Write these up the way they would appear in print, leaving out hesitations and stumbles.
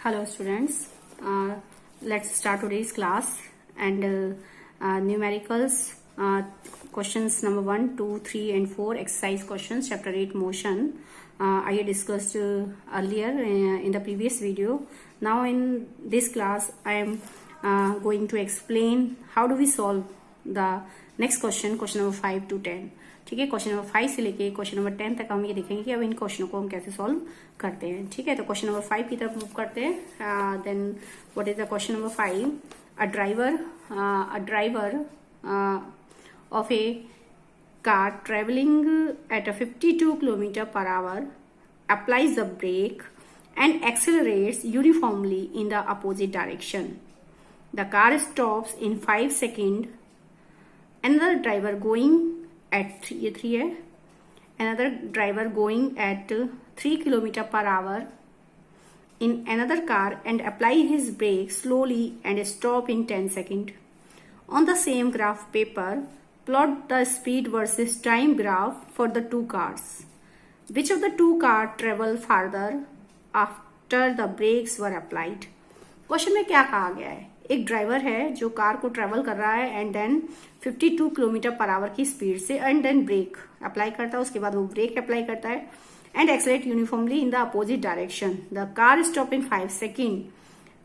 Hello students, let's start today's class and numericals questions number 1, 2, 3 and 4 exercise questions chapter 8 motion. I discussed earlier in the previous video. Now in this class I am going to explain how do we solve the next question number 5 to 10. ठीक है, question number 5 से लेके question number 10 तक हम ये देखेंगे कि अब इन क्वेश्चनों को हम कैसे सॉल्व करते हैं. ठीक है, तो क्वेश्चन नंबर 5 की तरफ मूव करते हैं. Then what is the question number 5? A driver of a car travelling at a 52 kilometre per hour applies the brake and accelerates uniformly in the opposite direction. The car stops in 5 seconds. Another driver going at 3 है. Another driver going at 3 kilometer per hour in another car and apply his brake slowly and stop in 10 seconds. On the same graph paper, plot the speed versus time graph for the two cars. Which of the two cars travel farther after the brakes were applied? Question में क्या कहा गया है? एक driver है जो car को travel कर रहा है and then 52 kilometre per hour की स्पीड से एंड देन ब्रेक अप्लाई करता है. उसके बाद वो ब्रेक अप्लाई करता है and accelerate uniformly in the opposite direction. The car stop in 5 second.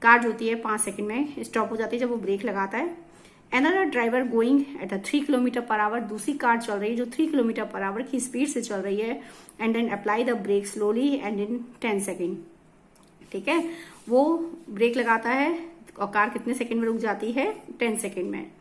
Car जो होती है 5 सेकेंड में स्टॉप हो जाती है जब वो ब्रेक लगाता है. Another driver going at a 3 kilometre per our. दूसरी कार चल रही है जो 3 किलोमीटर पर आवर की स्पीड से चल रही है and then apply the brake slowly and in 10 second. ठीक है, वो ब्रेक लगाता है और कार कितने सेकेंड में रुक जाती है? 10 सेकेंड में.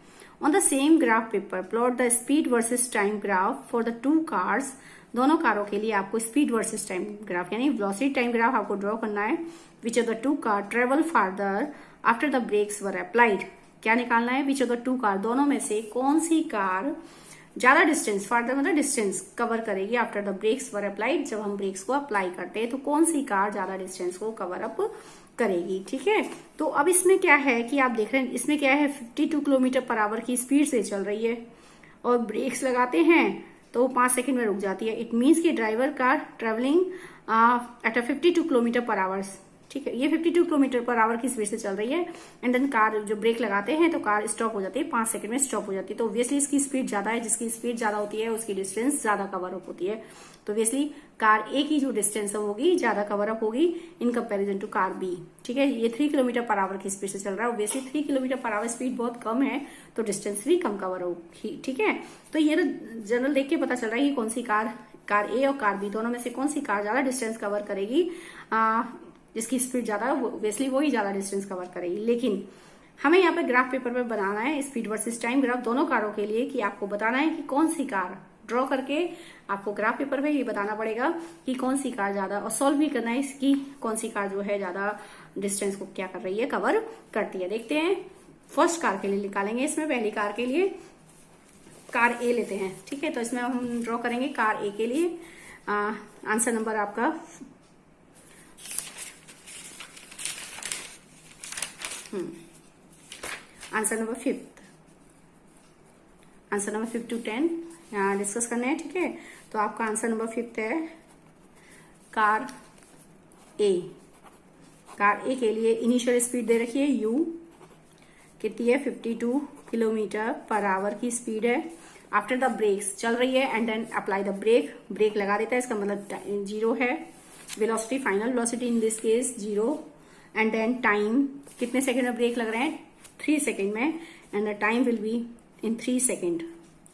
On the same graph paper plot the speed versus time graph for the two cars. दोनों कारों के लिए आपको स्पीड वर्सेस टाइम ग्राफ यानी वेलोसिटी टाइम ग्राफ आपको ड्रॉ करना है. Which of the two car travel farther after the brakes were applied. क्या निकालना है? Which of the two car, दोनों में से कौन सी कार ज्यादा डिस्टेंस, फार्दर मतलब डिस्टेंस कवर करेगी after the brakes were applied. जब हम ब्रेक्स को अप्लाई करते हैं तो कौन सी कार ज्यादा डिस्टेंस को कवर अप करेगी. ठीक है, तो अब इसमें क्या है कि आप देख रहे हैं इसमें क्या है, 52 किलोमीटर पर आवर की स्पीड से चल रही है और ब्रेक्स लगाते हैं तो 5 सेकेंड में रुक जाती है. इट मीन्स कि driver car travelling at a 52 kilometre पर आवर्स. ठीक है, ये 52 किलोमीटर पर आवर की स्पीड से चल रही है एंड देन कार जो ब्रेक लगाते हैं तो कार स्टॉप हो जाती है, 5 सेकंड में स्टॉप हो जाती है. तो ऑब्वियसली इसकी स्पीड ज्यादा है. जिसकी स्पीड ज्यादा होती है उसकी डिस्टेंस ज्यादा कवर अप होती है. तो ऑब्वियसली कार ए की जो डिस्टेंस होगी ज्यादा कवर अप होगी in comparison to car B. ठीक है, ये 3 किलोमीटर पर आवर की स्पीड से चल रहा है. Obviously 3 kilometre per our speed बहुत कम है तो डिस्टेंस भी कम कवर होगी. ठीक है, तो ये जनरल देख के पता चल रहा है कि कौन सी कार ए और कार बी दोनों में से कौन सी कार ज्यादा डिस्टेंस कवर करेगी. जिसकी स्पीड ज्यादा ऑब्वियसली वही ज्यादा डिस्टेंस कवर करेगी. लेकिन हमें यहाँ पे ग्राफ पेपर पे बनाना है स्पीड वर्सेस टाइम ग्राफ दोनों कारों के लिए कि आपको बताना है कि कौन सी कार ड्रॉ करके आपको ग्राफ पेपर पे ये बताना पड़ेगा कि कौन सी कार ज्यादा, और सॉल्व भी करना है इसकी कौन सी कार जो है ज्यादा डिस्टेंस को क्या कर रही है, कवर करती है. देखते हैं, फर्स्ट कार के लिए निकालेंगे. इसमें पहली कार के लिए कार ए लेते हैं. ठीक है, तो इसमें हम ड्रॉ करेंगे कार ए के लिए. आंसर नंबर आपका आंसर नंबर 5 टू 10 यहाँ डिस्कस करने हैं. ठीक है, तो आपका आंसर नंबर 5 है कार ए. कार ए के लिए इनिशियल स्पीड दे रखी है यू कितनी है, 52 किलोमीटर पर आवर की स्पीड है. आफ्टर द ब्रेक्स चल रही है and then apply the brake लगा देता है. इसका मतलब 0 है. Velocity, final velocity in this case 0 and then time कितने सेकंड में ब्रेक लग रहे हैं, 3 सेकंड में and the time will be in 3 second.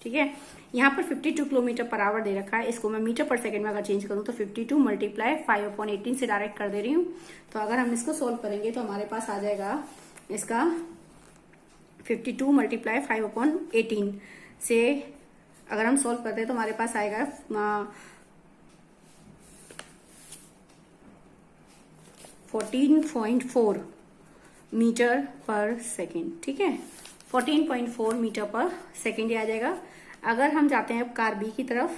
ठीक है, यहाँ पर 52 किलोमीटर पर आवर दे रखा है. इसको मैं मीटर पर सेकंड में अगर चेंज करूं तो 52 मल्टीप्लाई 5/18 से डायरेक्ट कर दे रही हूँ. तो अगर हम इसको सोल्व करेंगे तो हमारे पास आ जाएगा इसका 52 मल्टीप्लाई 5/18 से अगर हम सोल्व करते हैं तो हमारे पास आएगा 14.4 मीटर पर सेकेंड. ठीक है, 14.4 मीटर पर सेकेंड ही आ जाएगा. अगर हम जाते हैं कार बी की तरफ,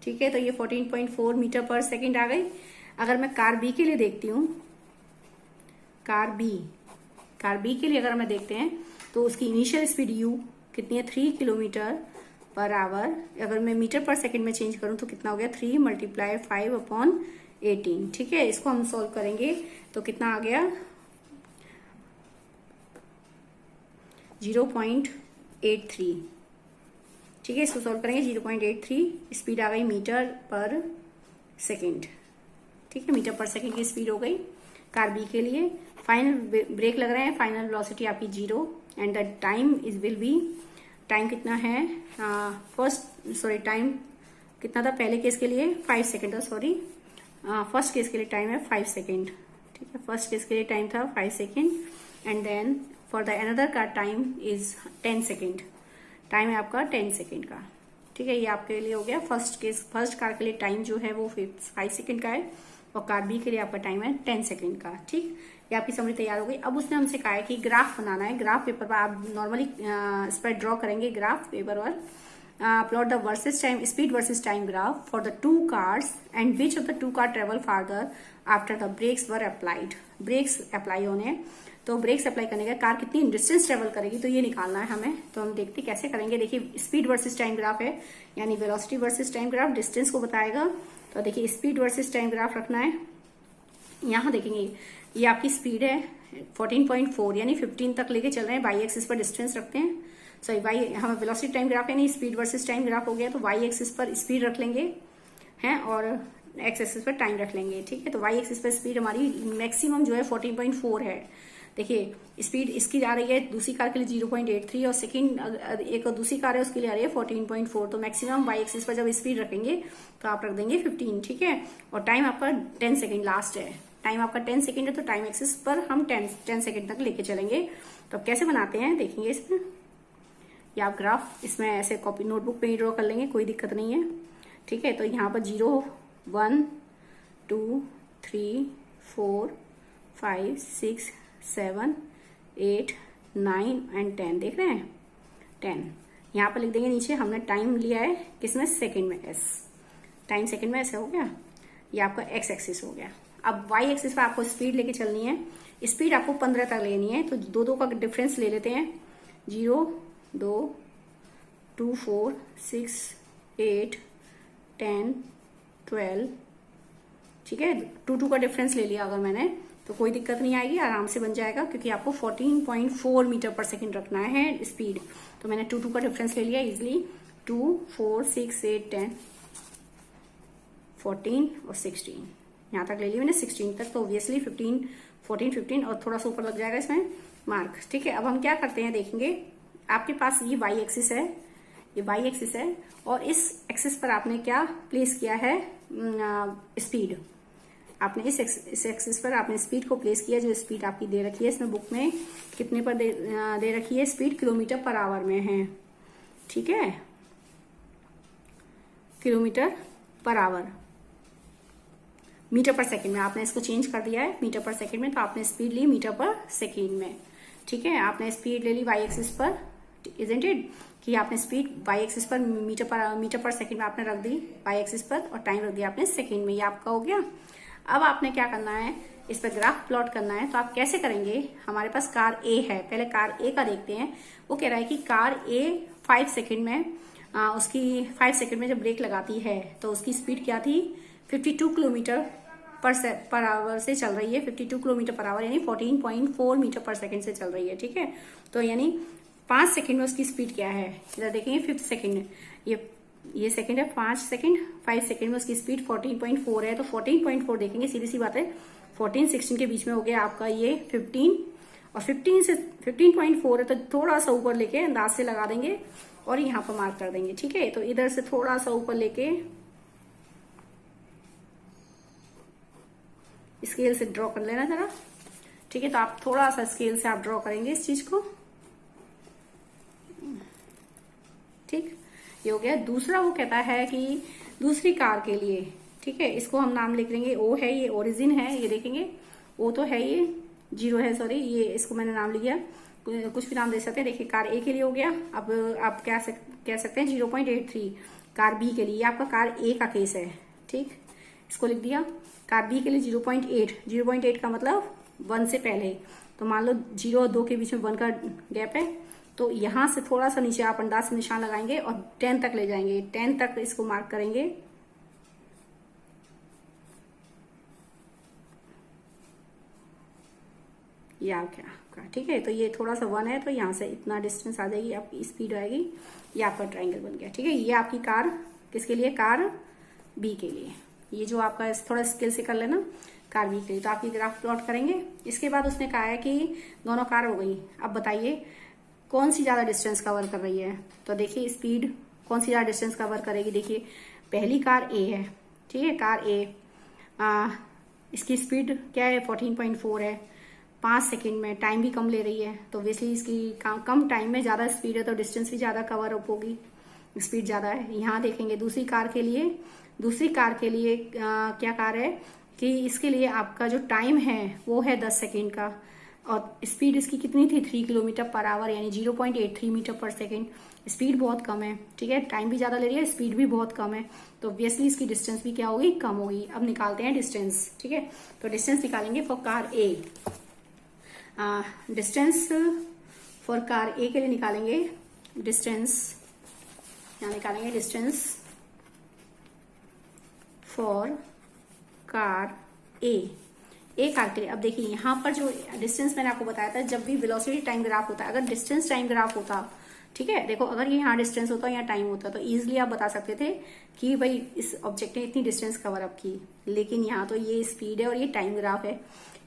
ठीक है, तो ये 14.4 मीटर पर सेकेंड आ गई. अगर मैं कार बी के लिए देखती हूँ, कार बी के लिए अगर मैं देखते हैं तो उसकी इनिशियल स्पीड यू कितनी है, 3 किलोमीटर पर आवर. अगर मैं मीटर पर सेकेंड में चेंज करूं तो कितना हो गया, 3 मल्टीप्लाई 5/18. ठीक है, इसको हम सॉल्व करेंगे तो कितना आ गया, 0.83। ठीक है, इसको सॉल्व करेंगे। 0.83 स्पीड आ गई मीटर पर सेकेंड। ठीक है, मीटर पर सेकेंड की स्पीड हो गई कार बी के लिए। फाइनल ब्रेक लग रहे हैं, फाइनल वेलोसिटी आपकी 0 and the time is will be, time कितना है टाइम कितना था पहले केस के लिए? 5 सेकेंड था, सॉरी। फर्स्ट केस के लिए टाइम है 5 सेकेंड। ठीक है, फर्स्ट केस के लिए टाइम था 5 second and then for the another car time is 10 second. Time है आपका 10 सेकेंड का। ठीक है, ये आपके लिए हो गया फर्स्ट केस। फर्स्ट कार के लिए टाइम जो है वो 5 सेकेंड का है और कार बी के लिए आपका टाइम है 10 सेकेंड का। ठीक, ये आपकी समरी तैयार हो गई। अब उसने हमसे कहा है कि ग्राफ बनाना है। ग्राफ पेपर पर आप नॉर्मली इस पर ड्रॉ करेंगे ग्राफ पेपर पर। Plot the versus time, speed versus time graph for the 2 cars and which of the 2 car travel farther after the brakes were applied. Brakes apply होने, तो breaks apply करने का car कितनी distance travel करेगी, तो ये निकालना है हमें। तो हम देखते कैसे करेंगे। देखिए, स्पीड वर्सेस टाइम ग्राफ है, यानी velocity versus time graph distance को बताएगा। तो देखिए, स्पीड वर्सेस टाइम ग्राफ रखना है। यहाँ देखेंगे ये आपकी स्पीड है 14.4, यानी 15 तक लेके चल रहे हैं। वाई एक्सिस पर डिस्टेंस रखते हैं, सॉरी वाई, हमें वेलोसिटी टाइम ग्राफ है नहीं, स्पीड वर्सेस टाइम ग्राफ हो गया। तो वाई एक्सिस पर स्पीड रख लेंगे हैं और एक्स एक्सिस पर टाइम रख लेंगे। ठीक है, तो वाई एक्सिस पर स्पीड हमारी मैक्सिमम जो है 14.4 है। देखिए, स्पीड इसकी आ रही है दूसरी कार के लिए 0.83 और सेकंड एक दूसरी कार है उसके लिए आ रही है 14.4। तो मैक्सिमम वाई एक्सिस पर जब स्पीड रखेंगे तो आप रख देंगे 15। ठीक है, और टाइम आपका 10 सेकेंड लास्ट है। टाइम आपका 10 सेकेंड है, तो टाइम एक्सिस पर हम 10 सेकेंड तक लेके चलेंगे। तो अब कैसे बनाते हैं देखेंगे इसमें। या आप ग्राफ इसमें ऐसे कॉपी नोटबुक पे ही ड्रॉ कर लेंगे, कोई दिक्कत नहीं है। ठीक है, तो यहाँ पर 0, 1, 2, 3, 4, 5, 6, 7, 8, 9 एंड 10। देख रहे हैं 10। यहाँ पर लिख देंगे नीचे हमने टाइम लिया है किसमें? सेकेंड में, एस। टाइम सेकेंड में ऐसे हो गया। ये आपका एक्स एक्सिस हो गया। अब वाई एक्सिस पर आपको स्पीड लेके चलनी है। स्पीड आपको 15 तक लेनी है, तो दो का डिफरेंस ले लेते हैं। 0, 2, 2, 4, 6, 8, 10, 12। ठीक है, 2 का डिफरेंस ले लिया अगर मैंने, तो कोई दिक्कत नहीं आएगी, आराम से बन जाएगा, क्योंकि आपको 14.4 मीटर पर सेकेंड रखना है स्पीड। तो मैंने 2 का डिफरेंस ले लिया इजिली। 2, 4, 6, 8, 10, 14 और 16, यहाँ तक ले लिया मैंने 16 तक। तो ऑब्वियसली 15, 14, 15 और थोड़ा सा ऊपर लग जाएगा इसमें मार्क। ठीक है, अब हम क्या करते हैं देखेंगे। आपके पास ये वाई एक्सिस है, ये वाई एक्सिस है और इस एक्सिस पर आपने क्या प्लेस किया है? स्पीड। आपने इस एक्सिस पर आपने स्पीड को प्लेस किया। जो स्पीड आपकी दे रखी है इसमें बुक में कितने पर दे रखी है? स्पीड किलोमीटर पर आवर में है। ठीक है, kilometre per our, metre per second में आपने इसको चेंज कर दिया है मीटर पर सेकेंड में। तो आपने स्पीड ली मीटर पर सेकेंड में। ठीक है, आपने स्पीड ले ली वाई एक्सिस पर, इजंट इट, कि आपने स्पीड वाई एक्सिस पर मीटर पर सेकेंड में आपने रख दी वाई एक्सिस पर, और टाइम रख दिया आपने सेकेंड में। ये आपका हो गया। अब आपने क्या करना है, इस पर ग्राफ प्लॉट करना है। तो आप कैसे करेंगे? हमारे पास कार ए है, पहले कार ए का देखते हैं। वो कह रहा है कि कार ए 5 सेकेंड में उसकी 5 सेकेंड में जब ब्रेक लगाती है तो उसकी स्पीड क्या थी? 52 किलोमीटर पर आवर से चल रही है। 52 किलोमीटर पर आवर यानी 14.4 मीटर पर सेकेंड से चल रही है। ठीक है, तो यानी 5 सेकेंड में उसकी स्पीड क्या है? इधर देखेंगे 5th सेकेंड, ये सेकेंड है 5 सेकेंड, 5 सेकेंड में उसकी स्पीड 14.4 है। तो 14.4 देखेंगे, सीधी सी बात है 14, 16 के बीच में हो गया आपका ये 15, और 15 से 15.4 है तो थोड़ा सा ऊपर लेके अंदाज से लगा देंगे और यहाँ पर मार्क कर देंगे। ठीक है, तो इधर से थोड़ा सा ऊपर लेके स्केल से ड्रॉ कर लेना जरा। ठीक है, तो आप थोड़ा सा स्केल से आप ड्रॉ करेंगे इस चीज को। ठीक, ये हो गया। दूसरा वो कहता है कि दूसरी कार के लिए, ठीक है, इसको हम नाम लिख लेंगे ओ है, ये ओरिजिन है, ये देखेंगे ओ तो है, ये 0 है, सॉरी, ये इसको मैंने नाम लिया, कुछ भी नाम दे सकते हैं। देखिए कार ए के लिए हो गया। अब आप क्या कह सकते हैं 0.83 कार बी के लिए, आपका कार ए का केस है। ठीक, इसको लिख दिया। कार बी के लिए 0.8 का मतलब 1 से पहले, तो मान लो 0 और 2 के बीच में 1 का गैप है, तो यहां से थोड़ा सा नीचे आप अंदाज से निशान लगाएंगे और 10 तक ले जाएंगे। 10 तक इसको मार्क करेंगे। ये आपका ठीक है। तो ये थोड़ा सा 1 है, तो यहाँ से इतना डिस्टेंस आ जाएगी, आपकी स्पीड आएगी, ये आपका ट्राइंगल बन गया। ठीक है, ये आपकी कार किसके लिए, कार बी के लिए। ये जो आपका थोड़ा स्किल से कर लेना, कार बी के लिए। तो आप ये ग्राफ प्लॉट करेंगे। इसके बाद उसने कहा है कि दोनों कार हो गई, अब बताइए कौन सी ज्यादा डिस्टेंस कवर कर रही है। तो देखिए स्पीड कौन सी ज्यादा डिस्टेंस कवर करेगी। देखिए पहली कार ए है, ठीक है, कार ए, इसकी स्पीड क्या है 14.4 है, 5 सेकेंड में, टाइम भी कम ले रही है। तो वैसे इसकी कम टाइम में ज्यादा स्पीड है, तो डिस्टेंस भी ज्यादा कवर अप होगी, स्पीड ज्यादा है। यहाँ देखेंगे दूसरी कार के लिए, क्या कार है कि इसके लिए आपका जो टाइम है वो है 10 सेकेंड का, और स्पीड इसकी कितनी थी 3 किलोमीटर पर आवर, यानी 0.83 मीटर पर सेकेंड। स्पीड बहुत कम है, ठीक है, टाइम भी ज्यादा ले रही है, स्पीड भी बहुत कम है, तो ऑब्वियसली इसकी डिस्टेंस भी क्या होगी, कम होगी। अब निकालते हैं डिस्टेंस। ठीक है, तो डिस्टेंस निकालेंगे for car A. Distance for car A के लिए निकालेंगे डिस्टेंस, यहाँ निकालेंगे distance for car A car के लिए। अब देखिए यहाँ पर जो डिस्टेंस मैंने आपको बताया था, जब भी वेलोसिटी टाइम ग्राफ होता है, अगर डिस्टेंस टाइम ग्राफ होता, ठीक है, देखो अगर ये यहाँ डिस्टेंस होता या टाइम होता तो इजीली आप बता सकते थे कि भाई इस ऑब्जेक्ट ने इतनी डिस्टेंस कवर अप की। लेकिन यहाँ तो ये स्पीड है और ये टाइम ग्राफ है।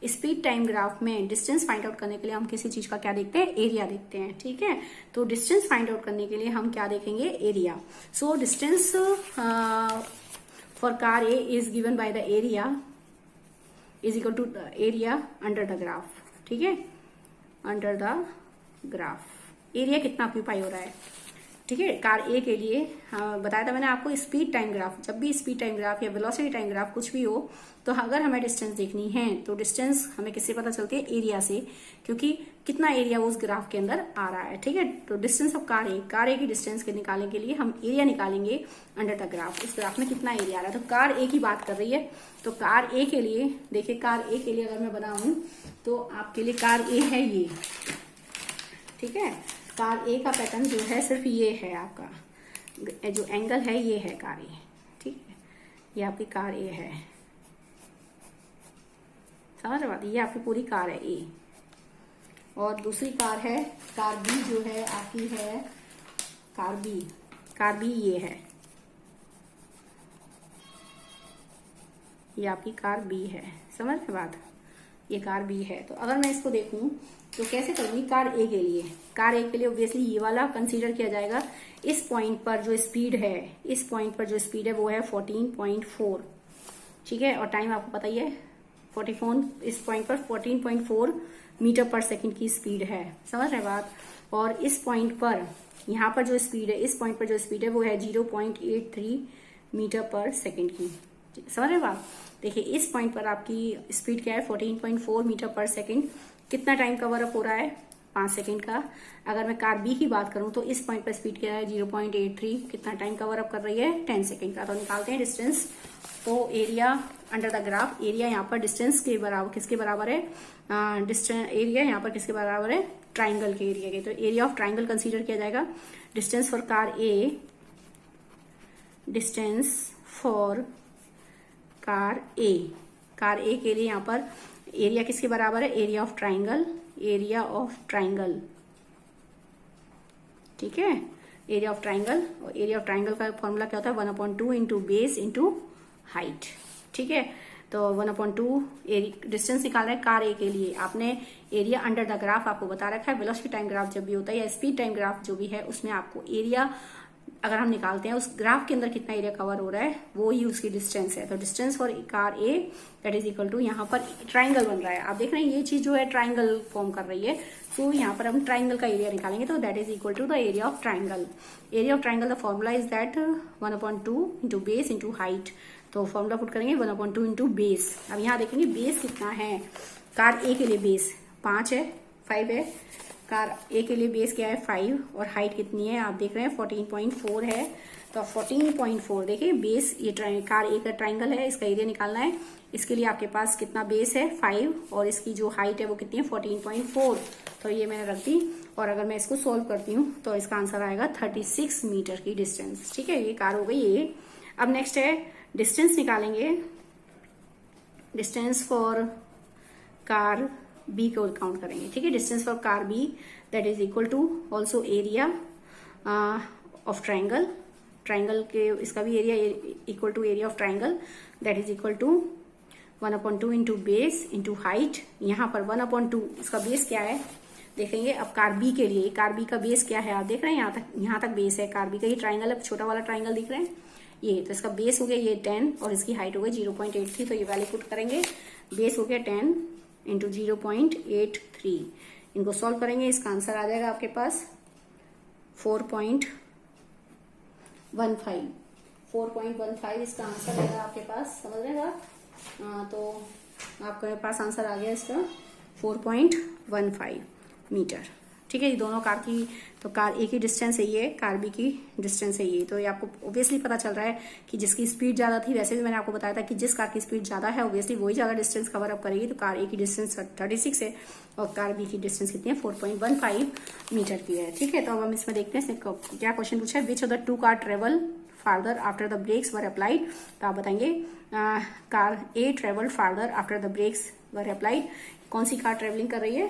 स्पीड टाइम ग्राफ में डिस्टेंस फाइंड आउट करने के लिए हम किसी चीज का क्या देखते हैं, एरिया देखते हैं। ठीक है, तो डिस्टेंस फाइंड आउट करने के लिए हम क्या देखेंगे, area. So distance for car A is given by the area is equal to area under the graph. ठीक है, अंडर द ग्राफ एरिया कितना ऑक्यूपाई हो रहा है। ठीक है, कार ए के लिए बताया था मैंने आपको, स्पीड टाइम ग्राफ, जब भी स्पीड टाइम ग्राफ या वेलोसिटी टाइम ग्राफ कुछ भी हो, तो अगर हमें डिस्टेंस देखनी है तो डिस्टेंस हमें किससे पता चलती है, एरिया से, क्योंकि कितना एरिया उस ग्राफ के अंदर आ रहा है। ठीक है, तो डिस्टेंस ऑफ कार ए की डिस्टेंस के निकालने के लिए हम एरिया निकालेंगे अंडर द ग्राफ। इस ग्राफ में कितना एरिया आ रहा है, तो कार ए की बात कर रही है। तो कार ए के लिए देखिए, कार ए के लिए अगर मैं बनाऊं तो आपके लिए कार ए है ये, ठीक है, कार ए का पैटर्न जो है सिर्फ ये है, आपका जो एंगल है ये है कार ए। ठीक है, ये आपकी कार ए है, समझ रहे बात, ये आपकी पूरी कार है ए। और दूसरी कार है, कार बी जो है आपकी है कार बी ये है, ये आपकी कार बी है, समझ रहे बात, ये कार बी है। तो अगर मैं इसको देखूं तो कैसे करूंगी, कार ए के लिए, कार ए के लिए ऑब्वियसली ये वाला कंसीडर किया जाएगा। इस पॉइंट पर जो स्पीड है, इस पॉइंट पर जो स्पीड है वो है 14.4, ठीक है, और टाइम आपको पता ही है 44, इस पॉइंट पर 14.4 मीटर पर सेकंड की स्पीड है, समझ रहे बात। और इस पॉइंट पर यहाँ पर जो स्पीड है, इस पॉइंट पर जो स्पीड है वो है 0.83 मीटर पर सेकंड की, समझ रहे बात। देखिए इस पॉइंट पर आपकी स्पीड क्या है 14.4 मीटर पर सेकंड, कितना टाइम कवर अप हो रहा है 5 सेकंड का। अगर मैं कार बी की बात करूं तो इस पॉइंट पर स्पीड क्या है 0.83, कितना टाइम कवर अप कर रही है 10 सेकंड का। तो निकालते हैं डिस्टेंस। तो area under the graph, area यहाँ पर डिस्टेंस के बराबर, किसके बराबर है, डिस्टेंस एरिया यहाँ पर किसके बराबर है, ट्राइंगल के एरिया के। तो एरिया ऑफ ट्राइंगल कंसीडर किया जाएगा। Distance for car A, distance for car A के लिए यहाँ पर एरिया किसके बराबर है, area of triangle, area of triangle, ठीक है, एरिया ऑफ ट्राइंगल। और एरिया ऑफ ट्राइंगल का फॉर्मूला क्या होता है, 1/2 इंटू बेस इंटू हाइट। ठीक है, तो 1/2 डिस्टेंस निकाला है कार ए के लिए। आपने एरिया अंडर द ग्राफ आपको बता रखा है, वेलोसिटी टाइम ग्राफ जब भी होता है या स्पीड टाइम ग्राफ जो भी है, उसमें आपको एरिया अगर हम निकालते हैं, उस ग्राफ के अंदर कितना एरिया कवर हो रहा है वो ही उसकी डिस्टेंस है। तो distance for car A that is equal to, यहाँ पर ट्राइंगल बन रहा है, आप देख रहे हैं ये चीज जो है ट्राइंगल फॉर्म कर रही है। तो यहाँ पर हम ट्राइंगल का एरिया निकालेंगे, तो that is equal to the area of triangle. Area of triangle the formula is that 1/2 into base into height. तो फॉर्मूला पुट करेंगे 1/2 इंटू बेस। अब यहाँ देखेंगे बेस कितना है, कार ए के लिए बेस 5 है, 5 है, कार ए के लिए बेस क्या है 5, और हाइट कितनी है आप देख रहे हैं 14.4 है। तो 14.4 देखिए बेस, ये कार ए का ट्राइंगल है, इसका एरिया निकालना है। इसके लिए आपके पास कितना बेस है 5, और इसकी जो हाइट है वो कितनी है 14.4। तो ये मैंने रख दी, और अगर मैं इसको सोल्व करती हूँ तो इसका आंसर आएगा 36 मीटर की डिस्टेंस। ठीक है, ये कार हो गई ये। अब नेक्स्ट है डिस्टेंस निकालेंगे, डिस्टेंस फॉर कार बी को काउंट करेंगे, ठीक है। Distance for car B that is equal to also area of triangle, triangle के इसका भी area equal to area of triangle that is equal to 1/2 into base into height. यहाँ पर 1/2 इसका बेस क्या है देखेंगे। अब कार बी के लिए, कार बी का बेस क्या है आप देख रहे हैं, यहाँ तक बेस है कार बी का। ये ट्राइंगल है, छोटा वाला ट्राइंगल दिख रहे हैं ये, तो इसका बेस हो गया ये 10 और इसकी हाइट हो गई 0.83। तो ये वैल्यू पुट करेंगे, बेस हो गया 10 इंटू 0.83। इनको सॉल्व करेंगे, इसका आंसर आ जाएगा आपके पास 4.15। 4.15 इसका आंसर आएगा आपके पास, समझ रहे हैं आप। तो आपके पास आंसर आ गया इसका 4.15 मीटर, ठीक है। ये दोनों कार की, तो कार ए की डिस्टेंस है ये, कार बी की डिस्टेंस है ये। तो ये आपको ऑब्वियसली पता चल रहा है कि जिसकी स्पीड ज्यादा थी, वैसे भी मैंने आपको बताया था कि जिस कार की स्पीड ज्यादा है ऑब्वियसली वही ज्यादा डिस्टेंस कवर अप करेगी। तो कार ए की डिस्टेंस 36 है और कार बी की डिस्टेंस कितनी है 4.15 मीटर की है, ठीक है। तो अब हम इसमें देखते हैं इसमें क्या क्वेश्चन पूछा है। Which of the two car travel farther after the brakes were applied. तो आप बताएंगे car A travel farther after the brakes were applied. कौन सी कार ट्रेवलिंग कर रही है,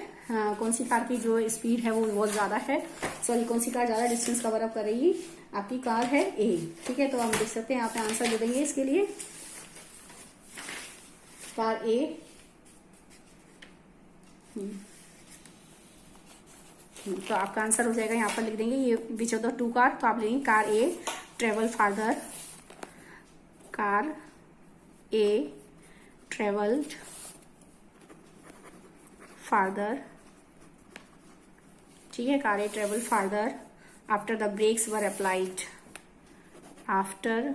कौन सी कार की जो स्पीड है वो बहुत ज्यादा है, सॉरी कौन सी कार ज्यादा डिस्टेंस कवर अप कर रही, आपकी कार है ए, ठीक है। तो हम देख सकते हैं यहाँ पे आंसर दे देंगे इसके लिए, कार ए। तो आपका आंसर हो जाएगा, यहाँ पर लिख देंगे ये which of the two car. तो आप लिखेंगे car A travel farther, car A travelled farther, ठीक है। Car A travel farther after the brakes were applied, after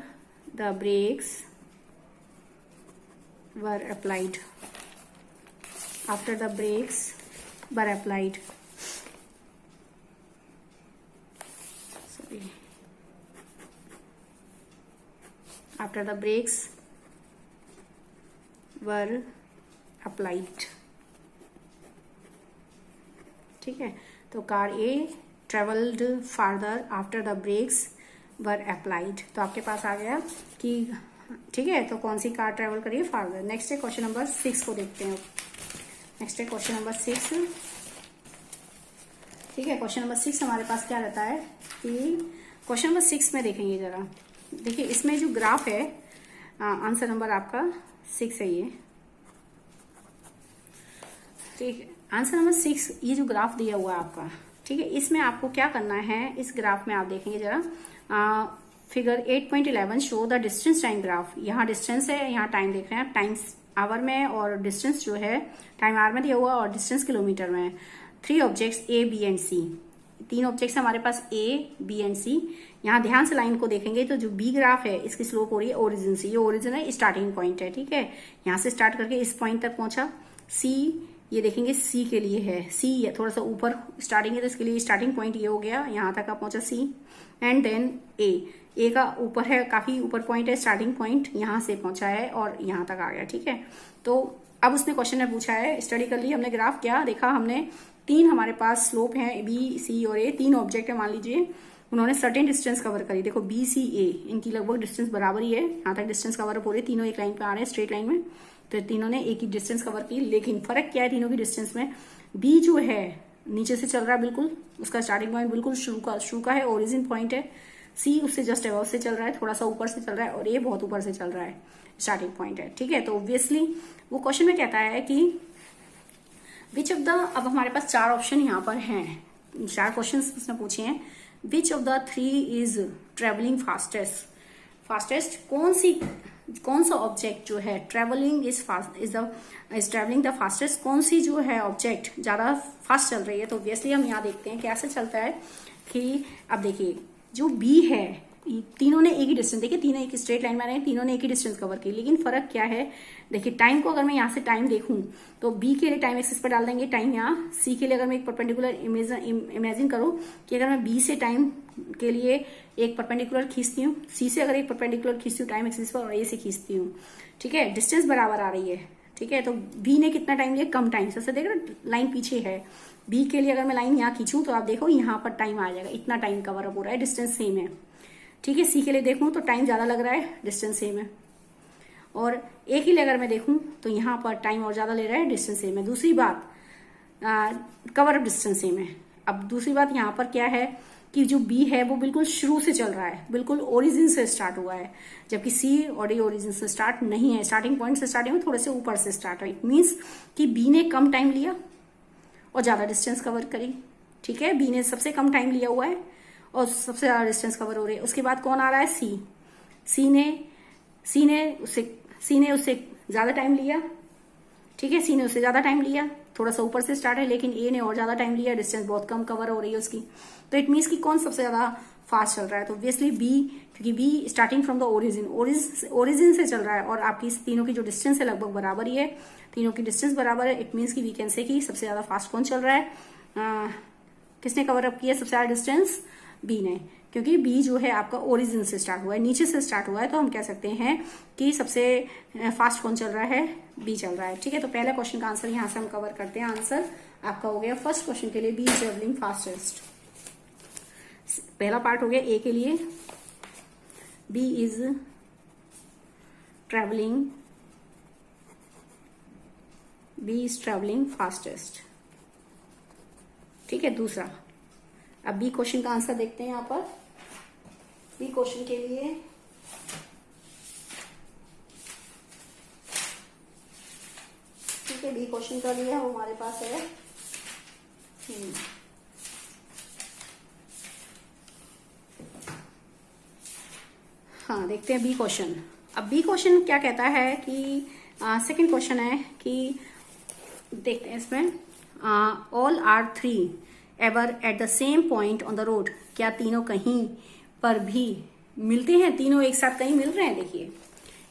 the brakes were applied, after the brakes were applied, sorry after the brakes were applied, ठीक है। तो car A travelled farther after the brakes were applied. तो आपके पास आ गया कि, ठीक है, तो कौन सी कार ट्रेवल करिए फार्दर। नेक्स्ट है क्वेश्चन नंबर 6 को देखते हैं। नेक्स्ट है क्वेश्चन नंबर 6, ठीक है। क्वेश्चन नंबर 6 हमारे पास क्या रहता है कि क्वेश्चन नंबर 6 में देखेंगे जरा, देखिए इसमें जो ग्राफ है, आंसर नंबर आपका 6 है ये, ठीक है। आंसर नंबर 6, ये जो ग्राफ दिया हुआ है आपका, ठीक है, इसमें आपको क्या करना है, इस ग्राफ में आप देखेंगे जरा, figure 8.11 show the distance time graph. यहाँ डिस्टेंस है, यहाँ टाइम देख रहे हैं, टाइम आवर में और डिस्टेंस जो है टाइम आवर में दिया हुआ और डिस्टेंस किलोमीटर में। 3 objects A B and C, 3 objects हमारे पास ए बी एंड सी। यहाँ ध्यान से लाइन को देखेंगे तो जो बी ग्राफ है इसकी स्लोप हो रही है ओरिजिन से, ये ओरिजिन है, स्टार्टिंग पॉइंट है, ठीक है। यहाँ से स्टार्ट करके इस पॉइंट तक पहुंचा। सी ये देखेंगे सी के लिए है, सी थोड़ा सा ऊपर स्टार्टिंग है तो इसके लिए स्टार्टिंग पॉइंट ये हो गया, यहाँ तक आप पहुंचा सी। एंड देन ए का ऊपर है, काफी ऊपर पॉइंट है, स्टार्टिंग पॉइंट यहाँ से पहुंचा है और यहाँ तक आ गया, ठीक है। तो अब उसने क्वेश्चन में पूछा है, स्टडी कर ली हमने ग्राफ, क्या देखा हमने, 3 हमारे पास स्लोप है बी सी और ए, 3 ऑब्जेक्ट है मान लीजिए, उन्होंने सर्टेन डिस्टेंस कवर करी। देखो बी सी ए इनकी लगभग डिस्टेंस बराबर ही है, यहाँ तक डिस्टेंस कवर हो रही है, तीनों एक लाइन पे आ रहे हैं स्ट्रेट लाइन में, तो तीनों ने एक ही डिस्टेंस कवर की। लेकिन फर्क क्या है तीनों की डिस्टेंस में, बी जो है नीचे से चल रहा है बिल्कुल, उसका स्टार्टिंग पॉइंट बिल्कुल शुरू का है, ओरिजिन पॉइंट है। सी उससे जस्ट अबव से चल रहा है, थोड़ा सा ऊपर से चल रहा है, और ए बहुत ऊपर से चल रहा है, स्टार्टिंग पॉइंट है, ठीक है। तो ऑब्वियसली वो क्वेश्चन में कहता है कि विच ऑफ द, अब हमारे पास 4 ऑप्शन यहाँ पर हैं, 4 क्वेश्चन उसने पूछे हैं। विच of the 3 is travelling fastest, कौन सा ऑब्जेक्ट जो है travelling is travelling the fastest, कौन सी जो है ऑब्जेक्ट ज्यादा फास्ट चल रही है। तो ऑब्वियसली हम यहाँ देखते हैं कैसे चलता है कि, अब देखिए जो बी है, तीनों ने एक ही डिस्टेंस, देखिए तीनों एक स्ट्रेट लाइन में आ रहे हैं, तीनों ने एक ही डिस्टेंस कवर की। लेकिन फर्क क्या है, देखिए टाइम को अगर मैं यहाँ से टाइम देखूं तो बी के लिए टाइम एक्सिस पर डाल देंगे टाइम यहाँ, सी के लिए अगर मैं एक परपेंडिकुलर इमेजिन करूं कि अगर मैं बी से टाइम के लिए एक परपेंडिकुलर खींचती हूँ, सी से अगर एक परपेंडिकुलर खींचती हूँ टाइम एक्सिस पर, और ए से खींचती हूँ, ठीक है, डिस्टेंस बराबर आ रही है, ठीक है। तो बी ने कितना टाइम लिया, कम टाइम से, देख रहे लाइन पीछे है, बी के लिए अगर मैं लाइन यहाँ खींचूं तो आप देखो यहाँ पर टाइम आ जाएगा, इतना टाइम कवर अप हो रहा है, डिस्टेंस सेम है, ठीक है। सी के लिए देखूं तो टाइम ज्यादा लग रहा है, डिस्टेंस सेम है। और ए के लिए अगर मैं देखूं तो यहाँ पर टाइम और ज्यादा ले रहा है, डिस्टेंस सेम है। दूसरी बात, कवर अप डिस्टेंस सेम है। अब दूसरी बात यहाँ पर क्या है कि जो बी है वो बिल्कुल शुरू से चल रहा है, बिल्कुल ओरिजिन से स्टार्ट हुआ है, जबकि सी और डी ओरिजिन से स्टार्ट नहीं है, स्टार्टिंग पॉइंट से स्टार्टिंग थोड़े से ऊपर से स्टार्ट है। इट मीन्स कि बी ने कम टाइम लिया और ज्यादा डिस्टेंस कवर करी। ठीक है, बी ने सबसे कम टाइम लिया हुआ है और सबसे ज्यादा डिस्टेंस कवर हो रही है। उसके बाद कौन आ रहा है? सी। सी ने उससे ज्यादा टाइम लिया। ठीक है, सी ने उससे ज्यादा टाइम लिया, थोड़ा सा ऊपर से स्टार्ट है, लेकिन ए ने और ज्यादा टाइम लिया, डिस्टेंस बहुत कम कवर हो रही है उसकी। तो इट मीन्स कि कौन सबसे ज्यादा फास्ट चल रहा है? तो ऑब्वियसली बी, क्योंकि be starting from the origin से चल रहा है और आपकी तीनों की जो डिस्टेंस है लगभग बराबर ही है, तीनों की डिस्टेंस बराबर है। इट मीन्स कि वी कैन से कि सबसे ज्यादा फास्ट कौन चल रहा है? किसने कवर अप किया सबसे ज्यादा डिस्टेंस? बी ने, क्योंकि बी जो है आपका ओरिजिन से स्टार्ट हुआ है, नीचे से स्टार्ट हुआ है, तो हम कह सकते हैं कि सबसे फास्ट कौन चल रहा है? बी चल रहा है। ठीक है, तो पहले क्वेश्चन का आंसर यहां से हम कवर करते हैं। आंसर आपका हो गया फर्स्ट क्वेश्चन के लिए बी इज ट्रेवलिंग फास्टेस्ट। पहला पार्ट हो गया ए के लिए, बी इज ट्रेवलिंग फास्टेस्ट। ठीक है, दूसरा अब बी क्वेश्चन का आंसर देखते हैं। यहां पर बी क्वेश्चन के लिए ठीक है, बी क्वेश्चन का लिया हमारे पास है हाँ, देखते हैं बी क्वेश्चन। अब बी क्वेश्चन क्या कहता है कि सेकंड क्वेश्चन है कि देखते हैं इसमें, all are three ever at the same point on the road. क्या तीनों कहीं पर भी मिलते हैं? तीनों एक साथ कहीं मिल रहे हैं? देखिए,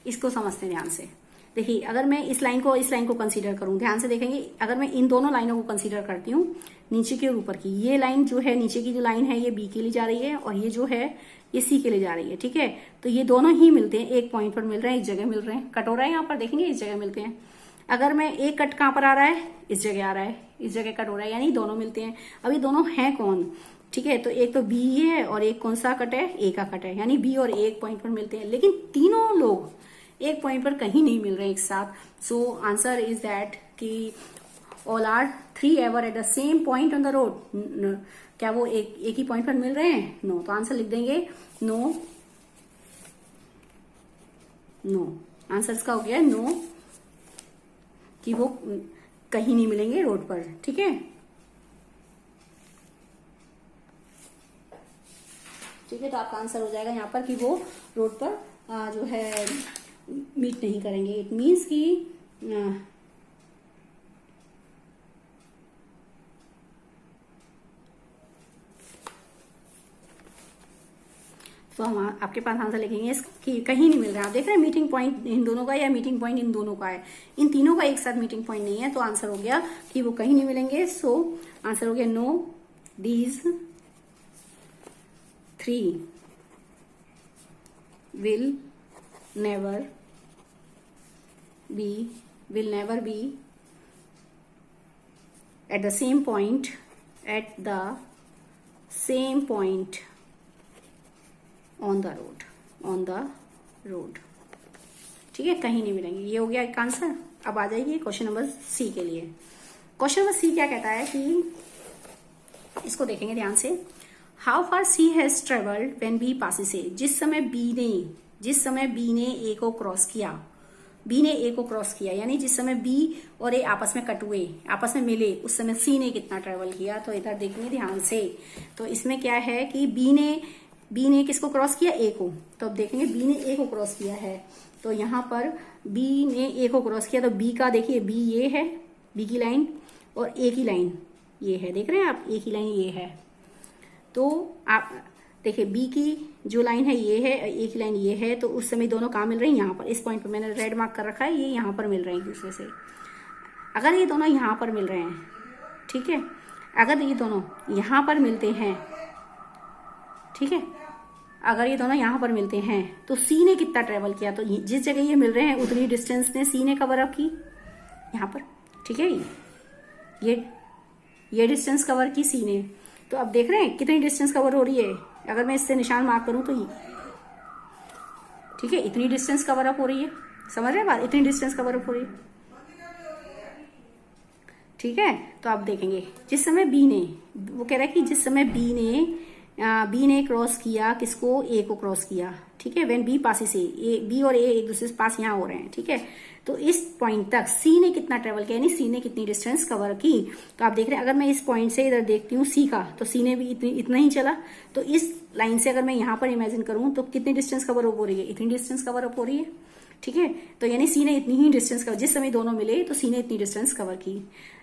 इसको समझते हैं ध्यान से। देखिए, अगर मैं इस लाइन को कंसीडर करूं, ध्यान से देखेंगे, अगर मैं इन दोनों लाइनों को कंसीडर करती हूँ, नीचे की और ऊपर की, ये लाइन जो है नीचे की जो लाइन है ये बी के लिए जा रही है और ये जो है ये सी के लिए जा रही है। ठीक है, तो ये दोनों ही मिलते हैं, एक पॉइंट पर मिल रहे हैं, इस जगह मिल रहे हैं, कट हो रहा है यहाँ पर, देखेंगे इस जगह मिलते हैं। अगर मैं एक कट कहां पर आ रहा है? इस जगह आ रहा है, इस जगह कट हो रहा है, यानी दोनों मिलते हैं। अब ये दोनों हैं कौन? ठीक है, तो एक तो बी है और एक कौन सा कट है? ए का कट है, यानी बी और ए एक पॉइंट पर मिलते हैं, लेकिन तीनों लोग एक पॉइंट पर कहीं नहीं मिल रहे एक साथ। सो आंसर इज दैट कि all are three ever at the same point on the road. क्या वो एक ही पॉइंट पर मिल रहे हैं? नो। तो आंसर लिख देंगे नो। आंसर इसका हो गया नो, कि वो कहीं नहीं मिलेंगे रोड पर। ठीक है, तो आपका आंसर हो जाएगा यहाँ पर कि वो रोड पर जो है मीट नहीं करेंगे। इट मीन्स कि तो हम आपके पास आंसर लिखेंगे कि कहीं नहीं मिल रहा है। आप देख रहे हैं मीटिंग पॉइंट इन दोनों का या मीटिंग पॉइंट इन दोनों का है, इन तीनों का एक साथ मीटिंग पॉइंट नहीं है, तो आंसर हो गया कि वो कहीं नहीं मिलेंगे। सो आंसर हो गया no, these three will never be at the same point on the road। ठीक है, कहीं नहीं मिलेंगे, ये हो गया एक आंसर। अब आ जाइए क्वेश्चन नंबर सी के लिए। क्वेश्चन नंबर सी क्या कहता है कि इसको देखेंगे ध्यान से। How far C has travelled when B passes A. जिस समय बी ने ए को क्रॉस किया, यानी जिस समय बी और ए आपस में कट हुए, आपस में मिले, उस समय सी ने कितना ट्रेवल किया। तो इधर देखेंगे ध्यान से। तो इसमें क्या है कि बी ने किसको क्रॉस किया? ए को। तो अब देखेंगे बी ने ए को क्रॉस किया है, तो यहाँ पर बी ने ए को क्रॉस किया, तो बी का देखिए, बी ये है, बी की लाइन, और ए की लाइन ये है, देख रहे हैं आप, ए की लाइन ये है। तो आप देखिए बी की जो लाइन है ये है, ए की लाइन ये है, तो उस समय दोनों कहाँ मिल रहे हैं? यहाँ पर, इस पॉइंट पर मैंने रेड मार्क कर रखा है, ये यहाँ पर मिल रहे हैं एक दूसरे से। अगर ये दोनों यहाँ पर मिल रहे हैं, ठीक है, अगर ये दोनों यहाँ पर मिलते हैं, ठीक है, अगर ये दोनों यहाँ पर मिलते हैं, तो सी ने कितना ट्रेवल किया? तो जिस जगह ये मिल रहे हैं उतनी डिस्टेंस ने सी ने कवर अप की यहाँ पर। ठीक है, ये डिस्टेंस कवर की सी ने। तो अब देख रहे हैं कितनी डिस्टेंस कवर हो रही है। अगर मैं इससे निशान मार्क करूं तो ये, ठीक है, इतनी डिस्टेंस कवर अप हो रही है। समझ रहे हैं बात? इतनी डिस्टेंस कवर अप हो रही है। ठीक है। तो आप देखेंगे जिस समय बी ने, वो कह रहा है कि जिस समय बी ने क्रॉस किया किसको, ए को क्रॉस किया, ठीक है। When B passes A, B और ए एक दूसरे से पास यहाँ हो रहे हैं, ठीक है। तो इस पॉइंट तक सी ने कितना ट्रेवल किया, यानी सी ने कितनी डिस्टेंस कवर की। तो आप देख रहे हैं अगर मैं इस पॉइंट से इधर देखती हूँ सी का, तो सी ने भी इतना ही चला। तो इस लाइन से अगर मैं यहाँ पर इमेजिन करूँ तो कितनी डिस्टेंस कवर अप हो रही है, इतनी डिस्टेंस कवर अप हो रही है, ठीक है। तो यानी सी ने इतनी ही डिस्टेंस कवर, जिस समय दोनों मिले तो सी ने इतनी डिस्टेंस कवर की।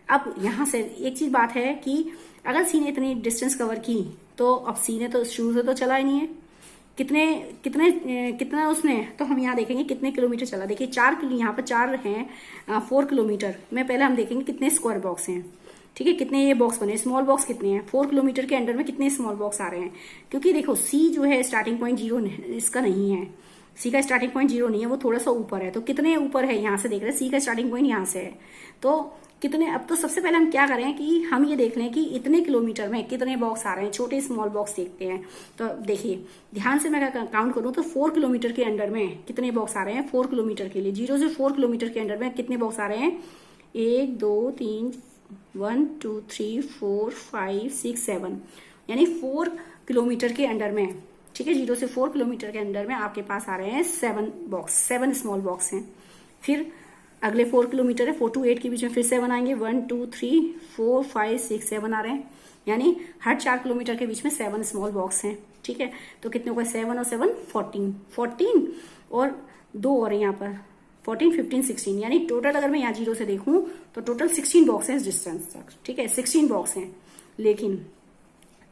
अब यहां से एक चीज बात है कि अगर सी ने इतनी डिस्टेंस कवर की तो अब सी ने तो शुरू से तो चला ही नहीं है, कितना उसने, तो हम यहाँ देखेंगे कितने किलोमीटर चला। देखिए 4 किलो, यहाँ पर 4 हैं, 4 किलोमीटर में पहले हम देखेंगे कितने स्क्वायर बॉक्स हैं, ठीक है। कितने ये बॉक्स बने, स्मॉल बॉक्स कितने हैं, 4 किलोमीटर के अंडर में कितने स्मॉल बॉक्स आ रहे हैं। क्योंकि देखो सी जो है स्टार्टिंग पॉइंट 0 इसका नहीं है, सी का स्टार्टिंग पॉइंट 0 नहीं है, वो थोड़ा सा ऊपर है। तो कितने ऊपर है, यहाँ से देख रहे हैं सी का स्टार्टिंग पॉइंट यहाँ से है, तो कितने। अब तो सबसे पहले हम क्या करें कि हम ये देख लें कि इतने किलोमीटर में कितने बॉक्स आ रहे हैं, छोटे स्मॉल बॉक्स देखते हैं। तो देखिए ध्यान से मैं काउंट करूं तो 4 किलोमीटर के अंडर में कितने बॉक्स आ रहे हैं, 4 किलोमीटर के लिए, 0 से 4 किलोमीटर के अंडर में कितने बॉक्स आ रहे हैं, 1 2 3 1 2 3 4 5 6 7, यानी 4 किलोमीटर के अंडर में, ठीक है। 0 से 4 किलोमीटर के अंदर में आपके पास आ रहे हैं 7 स्मॉल बॉक्स हैं। फिर अगले 4 किलोमीटर है, 4 to 8 के बीच में फिर 7 आएंगे, 1 2 3 4 5 6 7 आ रहे हैं, यानी हर 4 किलोमीटर के बीच में 7 स्मॉल बॉक्स हैं, ठीक है। तो कितने को 7 और 7 14 और 2 और यहाँ पर 14 15 16, यानी टोटल अगर मैं यहाँ 0 से देखूं तो टोटल 16 बॉक्स हैं इस डिस्टेंस तक, ठीक है। 16 बॉक्स हैं, लेकिन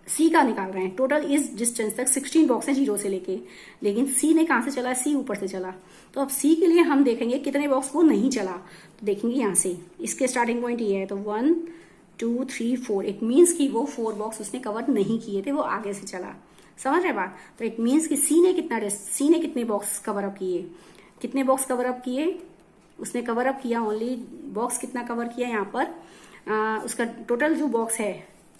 सी का निकाल रहे हैं, टोटल इस डिस्टेंस तक 16 बॉक्स हैं 0 से लेके, लेकिन सी ने कहां से चला, सी ऊपर से चला। तो अब सी के लिए हम देखेंगे कितने बॉक्स वो नहीं चला, तो देखेंगे यहां से इसके स्टार्टिंग पॉइंट ये है, तो 1 2 3 4, इट मीन्स कि वो 4 बॉक्स उसने कवर नहीं किए थे, वो आगे से चला, समझ रहे बात। तो इट मीन्स कि सी ने कितने बॉक्स कवर अप किए, कितने बॉक्स कवर अप किए, उसने कवर अप किया ओनली बॉक्स कितना कवर किया यहाँ पर, उसका टोटल जो बॉक्स है,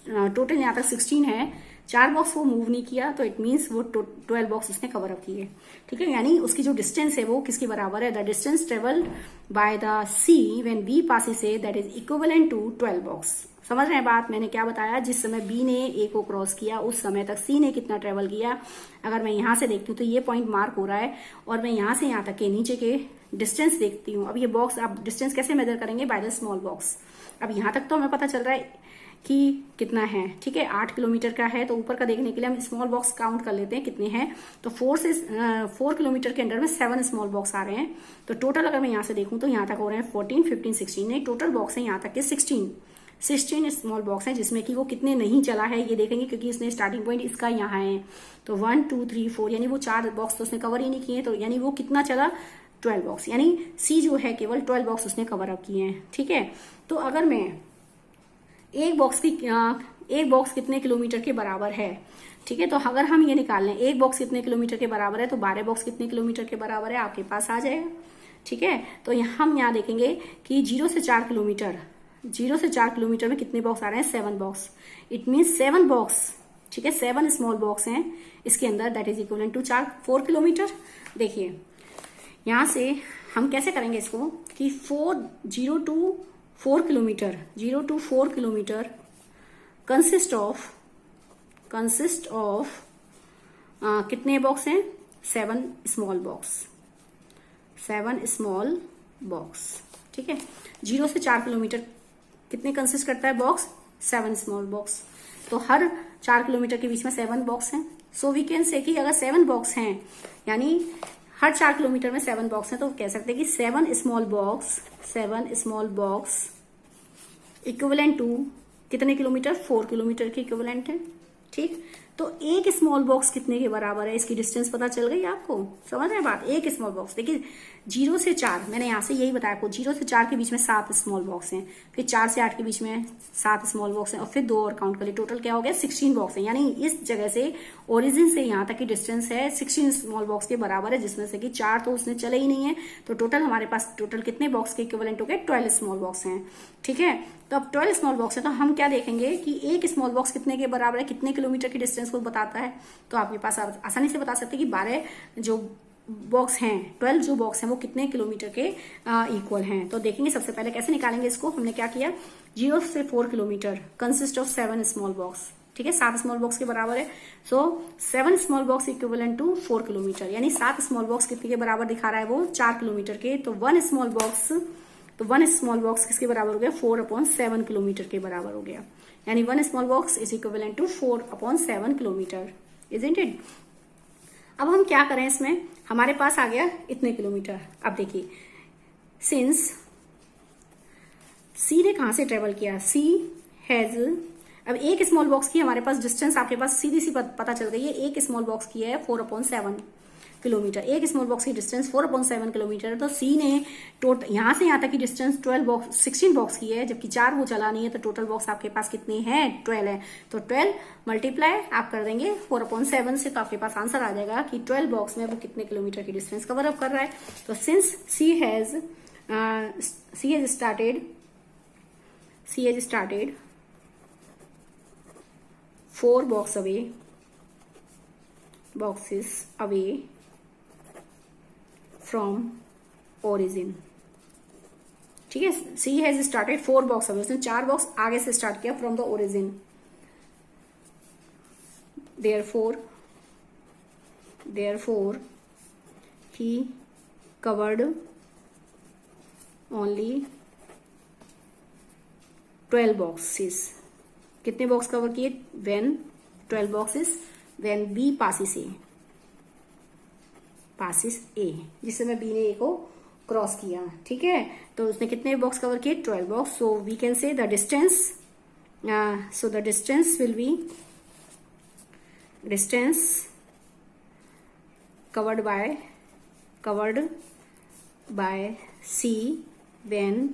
टोटल यहाँ तक 16 है, 4 बॉक्स वो मूव नहीं किया, तो इट मीन्स वो 12 बॉक्स उसने कवर अप किए, ठीक है। यानी उसकी जो डिस्टेंस है वो किसके बराबर है, the distance travelled by the C when B passes A, that is equivalent to 12 box. समझ रहे हैं बात, मैंने क्या बताया, जिस समय बी ने ए को क्रॉस किया उस समय तक सी ने कितना ट्रेवल किया। अगर मैं यहाँ से देखती हूँ तो ये पॉइंट मार्क हो रहा है, और मैं यहाँ से यहाँ तक के नीचे के डिस्टेंस देखती हूँ। अब ये बॉक्स आप डिस्टेंस कैसे मेजर करेंगे, बाय द स्मॉल बॉक्स। अब यहाँ तक तो हमें पता चल रहा है कि कितना है, ठीक है, 8 किलोमीटर का है, तो ऊपर का देखने के लिए हम स्मॉल बॉक्स काउंट कर लेते हैं कितने हैं। तो 4 किलोमीटर के अंडर में 7 स्मॉल बॉक्स आ रहे हैं। तो टोटल अगर मैं यहाँ से देखूं तो यहाँ तक हो रहे हैं 14 15 16, नहीं टोटल बॉक्स है यहाँ तक के 16 स्मॉल बॉक्स है, जिसमें कि वो कितने नहीं चला है ये देखेंगे, क्योंकि इसने स्टार्टिंग पॉइंट इसका यहाँ है। तो 1 2 3 4, यानी वो 4 बॉक्स तो उसने कवर ही नहीं किए, तो यानी वो कितना चला, 12 बॉक्स, यानी सी जो है केवल 12 बॉक्स उसने कवर अप किए हैं, ठीक है। तो अगर मैं एक बॉक्स कितने किलोमीटर के बराबर है, ठीक है। तो अगर हम ये निकाल लें एक बॉक्स कितने किलोमीटर के बराबर है, तो 12 बॉक्स कितने किलोमीटर के बराबर है आपके पास आ जाएगा, ठीक है। तो हम यहाँ देखेंगे कि 0 से 4 किलोमीटर में कितने बॉक्स आ रहे हैं, 7 बॉक्स। इट मीन्स 7 बॉक्स, ठीक है, 7 स्मॉल बॉक्स हैं इसके अंदर, that is equal to 4 kilometre. देखिए यहां से हम कैसे करेंगे इसको कि 0 to 4 किलोमीटर कंसिस्ट ऑफ कितने बॉक्स हैं, 7 स्मॉल बॉक्स, ठीक है। 0 से 4 किलोमीटर कितने कंसिस्ट करता है बॉक्स, 7 स्मॉल बॉक्स। तो हर 4 किलोमीटर के बीच में 7 बॉक्स हैं। सो वी कैन से कि अगर 7 बॉक्स हैं, यानी हर 4 किलोमीटर में 7 बॉक्स हैं, तो कह सकते हैं कि 7 स्मॉल बॉक्स इक्विवेलेंट टू कितने किलोमीटर, 4 किलोमीटर के इक्विवेलेंट है, ठीक। तो एक स्मॉल बॉक्स कितने के बराबर है, इसकी डिस्टेंस पता चल गई आपको, समझ रहे हैं बात। एक स्मॉल बॉक्स देखिए 0 से 4, मैंने यहाँ से यही बताया आपको, 0 से 4 के बीच में 7 स्मॉल बॉक्स हैं, फिर 4 से 8 के बीच में 7 स्मॉल बॉक्स हैं, और फिर 2 और काउंट कर लिए, टोटल क्या हो गया 16 बॉक्स हैं। यानी इस जगह से ओरिजिन से यहाँ तक की डिस्टेंस है 16 स्मॉल बॉक्स के बराबर है, जिसमें से कि 4 तो उसने चले ही नहीं है। तो टोटल हमारे पास टोटल कितने बॉक्स के इक्विवेलेंट हो गए, 12 स्मॉल बॉक्स हैं, ठीक है। तो अब 12 स्मॉल बॉक्स है, तो हम क्या देखेंगे कि एक स्मॉल बॉक्स कितने के बराबर है, कितने किलोमीटर की डिस्टेंस को बताता है। तो आपके पास आप आसानी से बता सकते हैं कि 12 जो बॉक्स हैं, 12 जो बॉक्स हैं वो कितने किलोमीटर के इक्वल हैं। तो देखेंगे सबसे पहले कैसे निकालेंगे इसको। हमने क्या किया, 0 से 4 kilometre consist of 7 small box, ठीक है, 7 स्मॉल बॉक्स के बराबर है। So 7 small box equivalent to 4 kilometre, यानी 7 स्मॉल बॉक्स कितने के बराबर दिखा रहा है वो 4 किलोमीटर के। तो 1 स्मॉल बॉक्स किसके बराबर हो गया 4/7 किलोमीटर के बराबर हो गया, यानी 1 small box is equivalent to 4/7 kilometre, isn't it. अब हम क्या करें, इसमें हमारे पास आ गया इतने किलोमीटर। अब देखिए सिंस सी ने कहां से ट्रेवल किया, सी हैज, अब एक स्मॉल बॉक्स की हमारे पास डिस्टेंस आपके पास सीधी सी पता चल गई है, एक स्मॉल बॉक्स की है 4/7 किलोमीटर, एक स्मॉल बॉक्स की डिस्टेंस 4/7 किलोमीटर। तो सी ने टोटल यहां से यहां तक की डिस्टेंस 16 बॉक्स की है, जबकि 4 वो चला नहीं है, तो टोटल बॉक्स आपके पास कितने हैं 12 है। तो 12 मल्टीप्लाई आप कर देंगे 4/7 से, तो आपके पास आंसर आ जाएगा कि 12 बॉक्स में वो कितने किलोमीटर की डिस्टेंस कवर अप कर रहा है। तो since C has started 4 boxes away from origin, ठीक है, C has started 4 box away, उसने 4 बॉक्स आगे से स्टार्ट किया from the origin. therefore he covered only 12 boxes, कितने बॉक्स कवर किए, when 12 boxes when B passes A, जिस समय B ने A को क्रॉस किया, ठीक है, तो उसने कितने बॉक्स कवर किए 12 box. So we can say the distance, so the distance will be distance covered by C when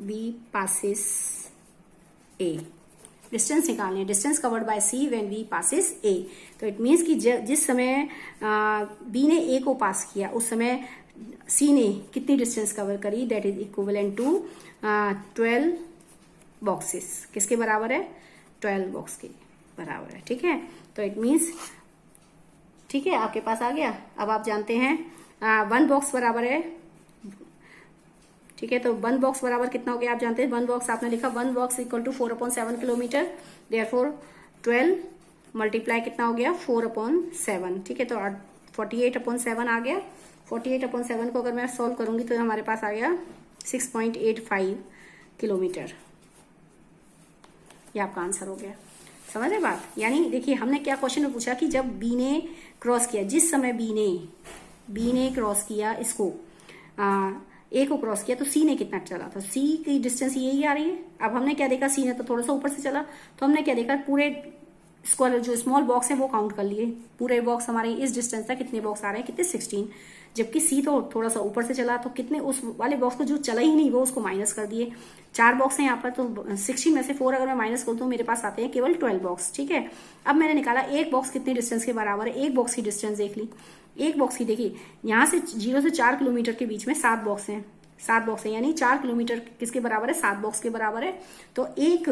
B passes A, distance निकालनी है, distance covered by C when B passes A. तो it means कि जिस समय B ने ए को पास किया उस समय सी ने कितनी डिस्टेंस कवर करी, that is equivalent to 12 boxes, किसके बराबर है 12 बॉक्स के बराबर है, ठीक है। तो इट मीन्स, ठीक है, आपके पास आ गया। अब आप जानते हैं 1 बॉक्स बराबर है, ठीक है, तो 1 बॉक्स बराबर कितना हो गया आप जानते हैं, 1 बॉक्स आपने लिखा 1 box equal to 4/7 kilometre, therefore 12 multiply कितना हो गया 4/7, ठीक है, तो 48/7 आ गया। 48/7 को अगर मैं सॉल्व करूंगी तो हमारे पास आ गया 6.85 किलोमीटर, ये आपका आंसर हो गया। समझ रहे बात, यानी देखिए हमने क्या क्वेश्चन में पूछा कि जब बी ने क्रॉस किया, जिस समय बी ने क्रॉस किया इसको ए को क्रॉस किया, तो सी ने कितना चला, तो सी की डिस्टेंस यही आ रही है। अब हमने क्या देखा, सी ने तो थोड़ा सा ऊपर से चला, तो हमने क्या देखा पूरे स्क्वायर जो स्मॉल बॉक्स है वो काउंट कर लिए, पूरे बॉक्स हमारे इस डिस्टेंस तक कितने बॉक्स आ रहे हैं, कितने 16, जबकि सी तो थोड़ा सा ऊपर से चला, तो कितने उस वाले बॉक्स को जो चला ही नहीं वो उसको माइनस कर दिए। 4 बॉक्स है यहाँ पर, तो 16 में से 4 अगर मैं माइनस कर दूं मेरे पास आते हैं केवल 12 बॉक्स, ठीक है। अब मैंने निकाला एक बॉक्स कितने डिस्टेंस के बराबर है, एक बॉक्स की डिस्टेंस देख ली, एक बॉक्स की देखिए यहाँ से 0 से 4 किलोमीटर के बीच में 7 बॉक्स हैं, 7 बॉक्स है, यानी 4 किलोमीटर किसके बराबर है 7 बॉक्स के बराबर है। तो एक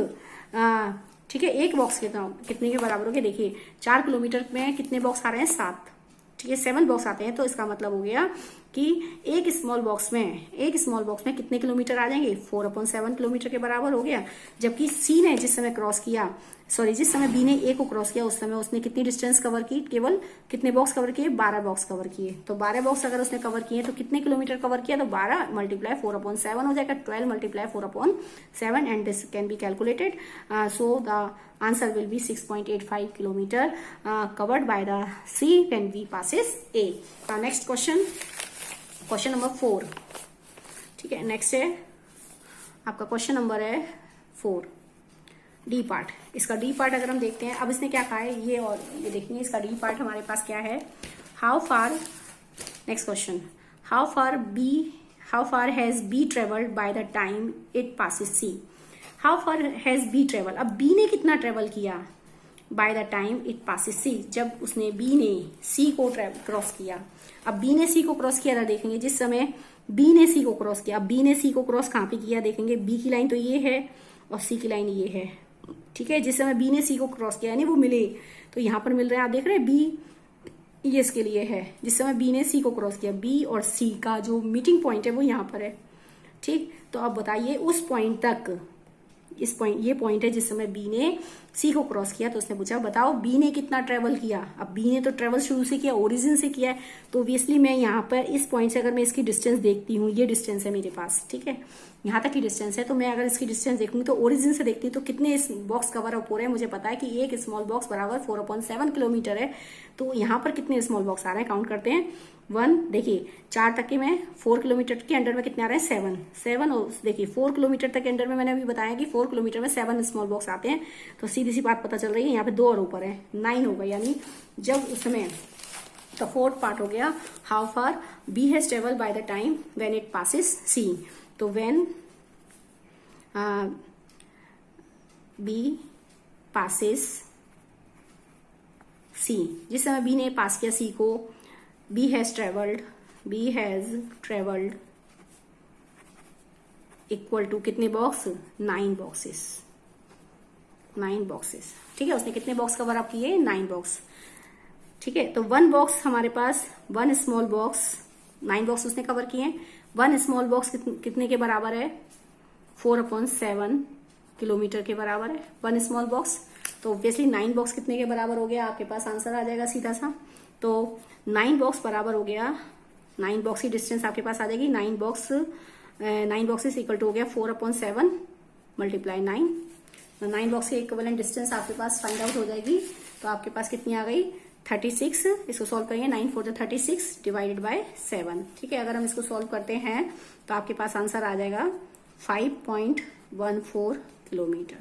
ठीक है, एक बॉक्स कितने के बराबर हो गया, देखिए 4 किलोमीटर में कितने बॉक्स आ रहे हैं 7, ठीक है, 7 बॉक्स आते हैं, तो इसका मतलब हो गया कि एक स्मॉल बॉक्स में कितने किलोमीटर आ जाएंगे 4/7 किलोमीटर के बराबर हो गया। जबकि सी ने जिस समय बी ने ए को क्रॉस किया उस समय उसने कितनी डिस्टेंस कवर की, केवल कितने बॉक्स कवर किए 12 बॉक्स कवर किए। तो 12 बॉक्स अगर उसने कवर किए तो कितने किलोमीटर कवर किया, तो 12 मल्टीप्लाई 4/7 हो जाएगा, 12 multiply 4/7 and this can be calculated. So the answer will be 6.85 kilometre covered by the C when B passes A. Next question number 4, ठीक है, नेक्स्ट है आपका क्वेश्चन नंबर है 4, डी पार्ट। इसका डी पार्ट अगर हम देखते हैं, अब इसने क्या कहा है ये, और ये देखेंगे इसका डी पार्ट हमारे पास क्या है। How far, next question, how far has B travelled by the time it passes C. How far has B travel, अब बी ने कितना ट्रेवल किया by the time it passes C, जब उसने बी ने सी को क्रॉस किया। अब बी ने सी को क्रॉस किया था, देखेंगे जिस समय बी ने सी को क्रॉस किया, अब बी ने सी को क्रॉस कहां पे किया, देखेंगे बी की लाइन तो ये है और सी की लाइन ये है, ठीक है। जिस समय बी ने सी को क्रॉस किया यानी वो मिले, तो यहां पर मिल रहे हैं, आप देख रहे हैं बी ये इसके लिए है, जिस समय बी ने सी को क्रॉस किया, बी और सी का जो मीटिंग पॉइंट है वो यहाँ पर है, ठीक, तो अब बताइए उस पॉइंट तक, इस पॉइंट, ये पॉइंट है जिस समय बी ने सी को क्रॉस किया, तो उसने पूछा बताओ बी ने कितना ट्रेवल किया। अब बी ने तो ट्रेवल शुरू से किया, ओरिजिन से किया है, तो ऑब्वियसली मैं यहाँ पर इस पॉइंट से अगर मैं इसकी डिस्टेंस देखती हूँ, ये डिस्टेंस है मेरे पास, ठीक है, यहाँ तक की डिस्टेंस है, तो मैं अगर इसकी डिस्टेंस देखूंगी तो ओरिजिन से देखती हूँ तो कितने इस बॉक्स कवर अप हो रहे हैं। मुझे पता है कि एक स्मॉल बॉक्स बराबर 4/7 किलोमीटर है, तो यहाँ पर कितने स्मॉल बॉक्स आ रहे हैं, काउंट करते हैं। 1, देखिए 4 तक के में 4 किलोमीटर के अंडर में कितने आ रहे हैं, 7 और देखिए 4 किलोमीटर तक के अंडर में मैंने अभी बताया कि 4 किलोमीटर में 7 स्मॉल बॉक्स आते हैं, तो सीधी सी बात पता चल रही है यहाँ पे 2 और ऊपर है 9 होगा। यानी जब उसमें तो फोर्थ पार्ट हो गया, how far B has travel by the time when it passes C. तो व्हेन बी पासिस सी, जिस समय बी ने पास किया सी को, B has travelled equal to कितने बॉक्स, 9 बॉक्सेस, ठीक है। उसने कितने बॉक्स कवर अप किए, 9 बॉक्स, ठीक है। तो 1 बॉक्स हमारे पास, 1 स्मॉल बॉक्स, 9 बॉक्स उसने कवर किए। 1 स्मॉल बॉक्स कितने के बराबर है, 4/7 किलोमीटर के बराबर है 1 स्मॉल बॉक्स। तो ऑब्वियसली 9 बॉक्स कितने के बराबर हो गया, आपके पास आंसर आ जाएगा सीधा सा। तो 9 बॉक्स बराबर हो गया, 9 बॉक्स की डिस्टेंस आपके पास आ जाएगी, 9 बॉक्सेस इक्वल टू हो गया 4/7 मल्टीप्लाई 9। तो 9 बॉक्स की इक्विवेलेंट डिस्टेंस आपके पास फाइंड आउट हो जाएगी। तो आपके पास कितनी आ गई, 36। इसको सॉल्व करेंगे, 9 4 36 डिवाइडेड बाय 7, ठीक है। अगर हम इसको सॉल्व करते हैं तो आपके पास आंसर आ जाएगा 5.14 किलोमीटर,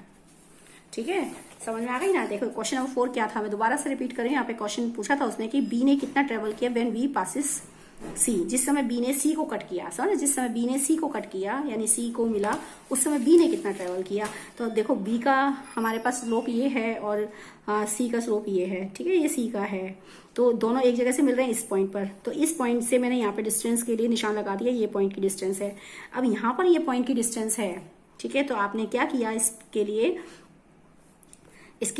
ठीक है। समझ में आ गई ना। देखो क्वेश्चन नंबर 4 क्या था, मैं दोबारा से रिपीट करें। यहाँ पे क्वेश्चन पूछा था उसने कि बी ने कितना ट्रेवल किया व्हेन बी पासिस सी, जिस समय बी ने सी को कट किया, समझ, जिस समय बी ने सी को कट किया यानी सी को मिला, उस समय बी ने कितना ट्रेवल किया। तो देखो बी का हमारे पास स्लोप ये है और सी का स्लोप ये है, ठीक है, ये सी का है, तो दोनों एक जगह से मिल रहे हैं इस पॉइंट पर। तो इस पॉइंट से मैंने यहाँ पे डिस्टेंस के लिए निशान लगा दिया, ये पॉइंट की डिस्टेंस है। अब यहाँ पर ये पॉइंट की डिस्टेंस है, ठीक है। तो आपने क्या किया, इसके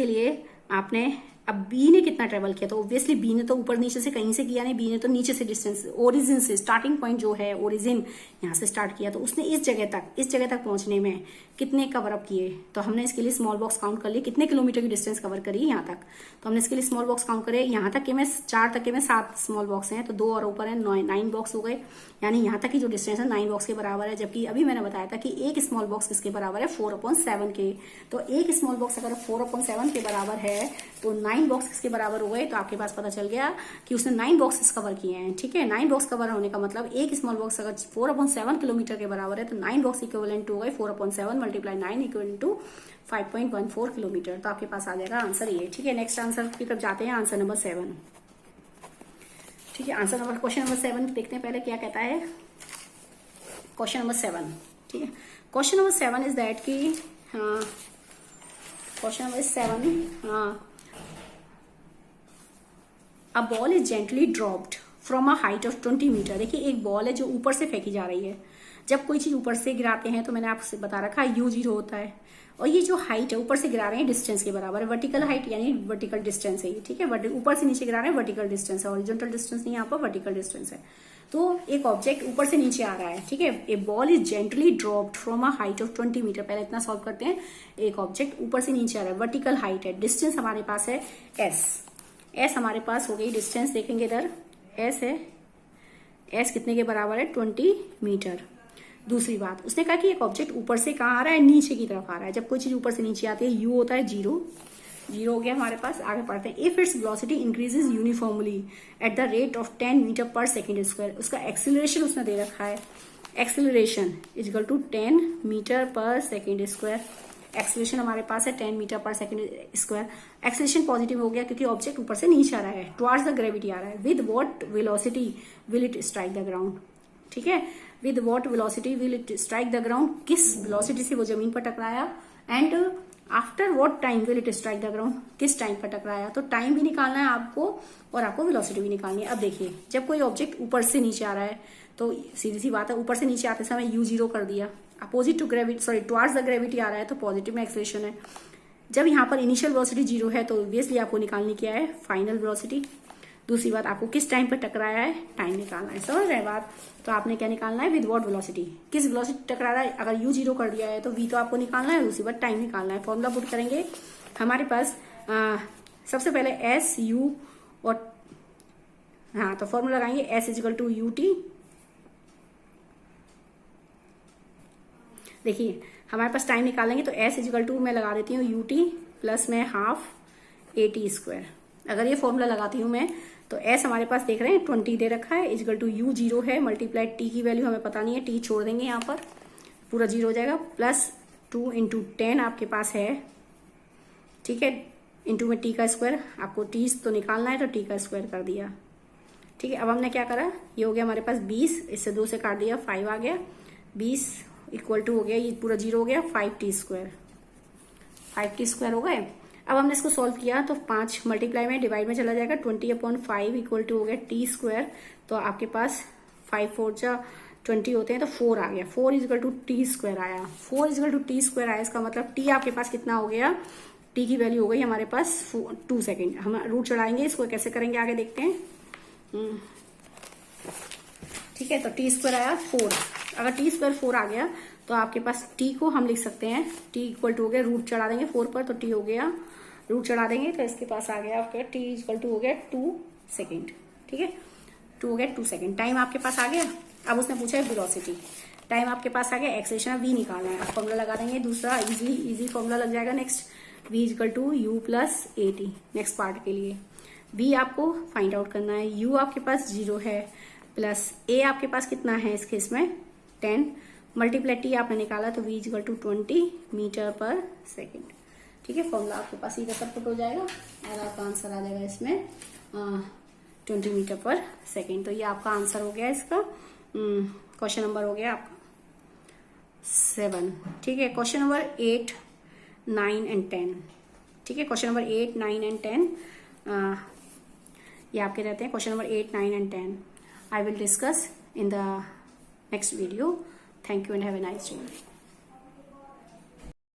लिए आपने, अब बी ने कितना ट्रेवल किया, तो ऑब्वियसली बी ने तो ऊपर नीचे से कहीं से किया नहीं, बी ने तो नीचे से डिस्टेंस, ओरिजिन से, स्टार्टिंग पॉइंट जो है ओरिजिन, यहाँ से स्टार्ट किया, तो उसने इस जगह तक पहुंचने में कितने कवर अप किए। तो हमने इसके लिए स्मॉल बॉक्स काउंट कर लिए, कितने किलोमीटर की डिस्टेंस कवर करी यहाँ तक। तो हमने इसके लिए स्मॉल बॉक्स काउंट करे, यहाँ तक के में 4 तक के में 7 स्मॉल बॉक्स हैं, तो 2 और ऊपर है 9 बॉक्स हो गए। यानी यहाँ तक की जो डिस्टेंस है 9 बॉक्स के बराबर है, जबकि अभी मैंने बताया था कि एक स्मॉल बॉक्स किसके बराबर है, 4/7 के। तो एक स्मॉल बॉक्स अगर 4/7 के बराबर है तो 9 बॉक्स किसके बराबर हो गए। तो आपके पास पता चल गया कि उसने 9 बॉक्सेस कवर किए हैं, ठीक है। 9 बॉक्स कवर होने का मतलब एक स्मॉल बॉक्स अगर 4/7 किलोमीटर के बराबर है तो 9 बॉक्स इक्विवेलेंट हो गए 4/7 मल्टीप्लाई 9 इक्वल टू 5.14 किलोमीटर। तो आपके पास आ जाएगा आंसर ये, ठीक है। नेक्स्ट आंसर की तरफ जाते हैं, आंसर नंबर 7, ठीक है। आंसर नंबर, क्वेश्चन नंबर 7 देखते हैं पहले क्या कहता है। क्वेश्चन नंबर 7, ठीक है। क्वेश्चन नंबर 7 इज दैट की, question number 7, a ball is gently dropped from a height of 20 metre. देखिए एक बॉल है जो ऊपर से फेंकी जा रही है। जब कोई चीज ऊपर से गिराते हैं तो मैंने आपसे बता रखा है U0 होता है, और ये जो हाइट है ऊपर से गिरा रहे हैं डिस्टेंस के बराबर है, वर्टिकल हाइट यानी वर्टिकल डिस्टेंस है ये, ठीक है। ऊपर से नीचे गिरा रहे हैं वर्टिकल डिस्टेंस है, हॉरिजॉन्टल डिस्टेंस नहीं, यहाँ पर वर्टिकल डिस्टेंस है। तो एक ऑब्जेक्ट ऊपर से नीचे आ रहा है, ठीक है। A ball is gently dropped from a height of 20 metre. पहले इतना सॉल्व करते हैं। एक ऑब्जेक्ट ऊपर से नीचे आ रहा है, वर्टिकल हाइट है, डिस्टेंस हमारे पास है एस हमारे पास हो गई डिस्टेंस, देखेंगे इधर एस है, एस कितने के बराबर है, 20 मीटर। दूसरी बात उसने कहा कि एक ऑब्जेक्ट ऊपर से कहाँ आ रहा है, नीचे की तरफ आ रहा है। जब कोई चीज ऊपर से नीचे आती है यू होता है 0 हो गया हमारे पास। आगे पढ़ते हैं, if its velocity increases uniformly at the rate of 10 metre per second square. उसका एक्सीलरेशन उसने दे रखा है, acceleration is equal to 10 metre per second square. Acceleration हमारे पास है 10 metre per second square. Acceleration positive हो गया क्योंकि ऑब्जेक्ट ऊपर से नीचे आ रहा है, टुवर्ड्स द ग्रेविटी आ रहा है। With what velocity will it strike the ground, ठीक है। With what velocity will it strike the ground, किस वेलोसिटी से वो जमीन पर टकराया, and after what time will it strike the ground, किस टाइम पर टकराया। तो टाइम भी निकालना है आपको और आपको वेलोसिटी भी निकालनी है। अब देखिए जब कोई ऑब्जेक्ट ऊपर से नीचे आ रहा है तो सीधी सी बात है, ऊपर से नीचे आते समय U0 कर दिया, opposite to gravity, sorry towards the gravity आ रहा है तो पॉजिटिव में एक्सेलरेशन है। जब यहाँ पर इनिशियल वेलोसिटी 0 है तो ऑब्वियसली आपको निकालनी क्या है, फाइनल वेलोसिटी। दूसरी बात, आपको किस टाइम पर टकराया है, टाइम निकालना है। समझ रहे बात? तो आपने क्या निकालना है, विद व्हाट वेलोसिटी, किस वेलोसिटी टकरा रहा है। अगर u 0 कर दिया है तो v तो आपको निकालना है, दूसरी बात टाइम निकालना है। फॉर्मूला पुट करेंगे हमारे पास सबसे पहले s u और हाँ, तो फॉर्मूला लगाएंगे s equal to u t. देखिए हमारे पास टाइम निकालेंगे तो s इजिकल टू मैं लगा देती हूँ यू टी प्लस में हाफ ए टी स्क्वायर। अगर ये फॉर्मूला लगाती हूँ मैं तो s हमारे पास देख रहे हैं 20 दे रखा है, इजिकल टू u 0 है, मल्टीप्लाई t की वैल्यू हमें पता नहीं है, t छोड़ देंगे यहाँ पर, पूरा 0 हो जाएगा, प्लस 2 इंटू 10 आपके पास है, ठीक है, इंटू में t का स्क्वायर, आपको t तो निकालना है तो t का स्क्वायर कर दिया। ठीक है, अब हमने क्या करा, ये हो गया हमारे पास 20, इससे 2 से काट दिया, 5 आ गया, 20 इक्वल टू हो गया, ये पूरा 0 हो गया, 5t स्क्वायर, 5t स्क्वायर हो गए। अब हमने इसको सॉल्व किया तो 5 मल्टीप्लाई में डिवाइड में चला जाएगा, 20/5 इक्वल टू हो गया t स्क्वायर। तो आपके पास 5 4 जा 20 होते हैं तो 4 आ गया, 4 इजिकल टू टी स्क्वायर आया, 4 इजिकल टू टी स्क्वायर आया। इसका मतलब t आपके पास कितना हो गया, t की वैल्यू हो गई हमारे पास 2 सेकेंड। हम रूट चढ़ाएंगे, इसको कैसे करेंगे आगे देखते हैं। ठीक है, तो टी स्क्वायर आया 4, अगर टी स्क्वायर 4 आ गया तो आपके पास t को हम लिख सकते हैं, t इक्वल टू हो गया, रूट चढ़ा देंगे 4 पर तो t हो गया, रूट चढ़ा देंगे तो इसके पास आ गया आपका t इक्वल टू हो गया 2 सेकेंड। ठीक है, 2 हो गया 2 सेकेंड, टाइम आपके पास आ गया। अब उसने पूछा है वेलोसिटी, टाइम आपके पास आ गया, एक्सेलरेशन v निकालना है, फॉर्मूला लगा देंगे, दूसरा इजी फॉर्मूला लग जाएगा। Next v equal to u plus a t, next part के लिए v आपको फाइंड आउट करना है, u आपके पास 0 है, प्लस a आपके पास कितना है इस केस में 10, मल्टीप्लाई t आपने निकाला तो v equal to 20 metre per second. ठीक है, फॉर्मूला आपके पास सीधा सब पुट हो जाएगा और आपका आंसर आ जाएगा इसमें 20 मीटर पर सेकेंड। तो ये आपका आंसर हो गया इसका, क्वेश्चन नंबर हो गया आपका 7। ठीक है, क्वेश्चन नंबर 8 9 एंड 10। ठीक है, क्वेश्चन नंबर 8 9 एंड 10 ये आपके रहते हैं, question number 8 9 and 10 I will discuss in the next video. Thank you and have a nice day.